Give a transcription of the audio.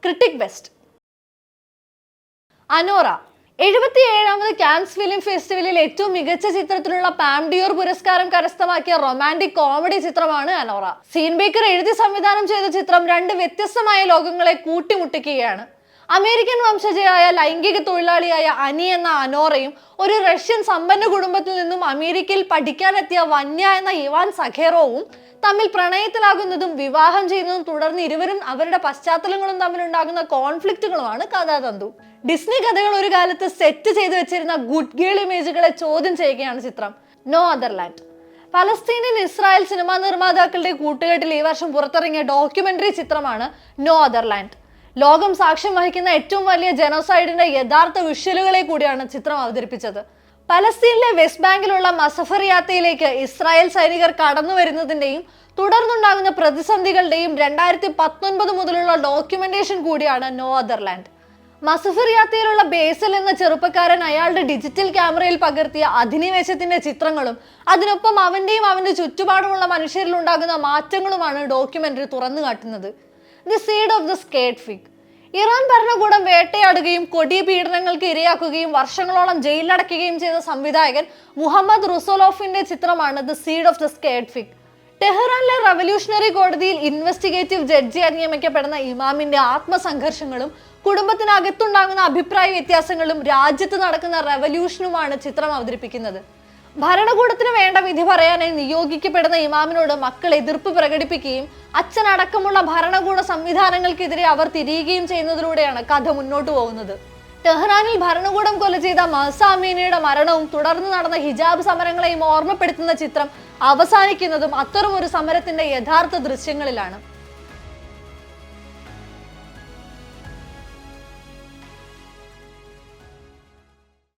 Critic best. Anora 77ാമത് Cannes film ഫെസ്റ്റിവലിൽ ഏറ്റവും മികച്ച ചിത്രത്തിനുള്ള പാം ഡിയോർ പുരസ്കാരം കരസ്ഥമാക്കിയ റൊമാൻറ്റിക് കോമഡി ചിത്രമാണ് അനോറ. സീൻ ബേക്കർ എഴുതി സംവിധാനം ചെയ്ത ചിത്രം രണ്ട് വ്യത്യസ്തമായ ലോകങ്ങളെ കൂട്ടിമുട്ടിക്കുകയാണ്. അമേരിക്കൻ വംശജയായ ലൈംഗിക തൊഴിലാളിയായ അനി എന്ന അനോറയും ഒരു റഷ്യൻ സമ്പന്ന കുടുംബത്തിൽ നിന്നും അമേരിക്കയിൽ പഠിക്കാനെത്തിയ വന്യ എന്ന ഇവാൻ സഖേറോവും തമ്മിൽ പ്രണയത്തിലാകുന്നതും വിവാഹം ചെയ്യുന്നതും തുടർന്ന് ഇരുവരും അവരുടെ പശ്ചാത്തലങ്ങളും തമ്മിലുണ്ടാകുന്ന കോൺഫ്ലിക്റ്റുകളുമാണ് കഥാതന്തു. ഡിസ്നി കഥകൾ ഒരു കാലത്ത് സെറ്റ് ചെയ്തു വെച്ചിരുന്ന ഗുഡ് ഗേൾ ഇമേജുകളെ ചോദ്യം ചെയ്യുകയാണ് ചിത്രം No Other Land. Palestinian Israel cinema നിർമ്മാതാക്കളുടെ കൂട്ടുകെട്ടിൽ ഈ വർഷം പുറത്തിറങ്ങിയ ഡോക്യുമെന്ററി ചിത്രമാണ് നോ അതർ ലാൻഡ്. ലോകം സാക്ഷ്യം വഹിക്കുന്ന ഏറ്റവും വലിയ ജനോസൈഡിന്റെ യഥാർത്ഥ വിഷ്വലുകളെ കൂടിയാണ് ചിത്രം അവതരിപ്പിച്ചത്. പലസ്തീനിലെ വെസ്റ്റ് ബാങ്കിലുള്ള മസഫറിയാത്തയിലേക്ക് ഇസ്രായേൽ സൈനികർ കടന്നു വരുന്നതിന്റെയും തുടർന്നുണ്ടാകുന്ന പ്രതിസന്ധികളുടെയും 2019 മുതലുള്ള ഡോക്യുമെന്റേഷൻ കൂടിയാണ് നോ അതർ ലാൻഡ്. മസഫറിയാത്തയിലുള്ള ബേസൽ എന്ന ചെറുപ്പക്കാരൻ അയാളുടെ ഡിജിറ്റൽ ക്യാമറയിൽ പകർത്തിയ അധിനിവേശത്തിന്റെ ചിത്രങ്ങളും അതിനൊപ്പം അവന്റെയും അവന്റെ ചുറ്റുപാടുമുള്ള മനുഷ്യരിൽ ഉണ്ടാകുന്ന മാറ്റങ്ങളുമാണ് ഡോക്യുമെന്ററി തുറന്നു കാട്ടുന്നത്. The Seed of the Sacred Fig. Iran ഭരണകൂടം വേട്ടയാടുകയും കൊടിയ പീഡനങ്ങൾക്ക് ഇരയാക്കുകയും വർഷങ്ങളോളം ജയിലിലടക്കുകയും ചെയ്ത സംവിധായകൻ മുഹമ്മദ് റുസോലോഫിന്റെ ചിത്രമാണ് The Seed of the Sacred Fig. ടെഹ്റാനിലെ റവല്യൂഷണറി കോടതിയിൽ ഇൻവെസ്റ്റിഗേറ്റീവ് ജഡ്ജിയായി നിയമിക്കപ്പെടുന്ന ഇമാമിന്റെ ആത്മസംഘർഷങ്ങളും കുടുംബത്തിനകത്തുണ്ടാകുന്ന അഭിപ്രായ വ്യത്യാസങ്ങളും രാജ്യത്ത് നടക്കുന്ന റവല്യൂഷനുമാണ് ചിത്രം അവതരിപ്പിക്കുന്നത്. ഭരണകൂടത്തിന് വേണ്ട വിധി പറയാനായി നിയോഗിക്കപ്പെടുന്ന ഇമാമിനോട് മക്കൾ എതിർപ്പ് പ്രകടിപ്പിക്കുകയും അച്ഛനടക്കമുള്ള ഭരണകൂട സംവിധാനങ്ങൾക്കെതിരെ അവർ തിരിയുകയും ചെയ്യുന്നതിലൂടെയാണ് കഥ മുന്നോട്ട് പോകുന്നത്. ടെഹ്റാനിൽ ഭരണകൂടം കൊല ചെയ്ത മഹ്സ അമീനിയുടെ മരണവും തുടർന്ന് നടന്ന ഹിജാബ് സമരങ്ങളെയും ഓർമ്മപ്പെടുത്തുന്ന ചിത്രം അവസാനിക്കുന്നതും അത്തരമൊരു സമരത്തിന്റെ യഥാർത്ഥ ദൃശ്യങ്ങളിലാണ്.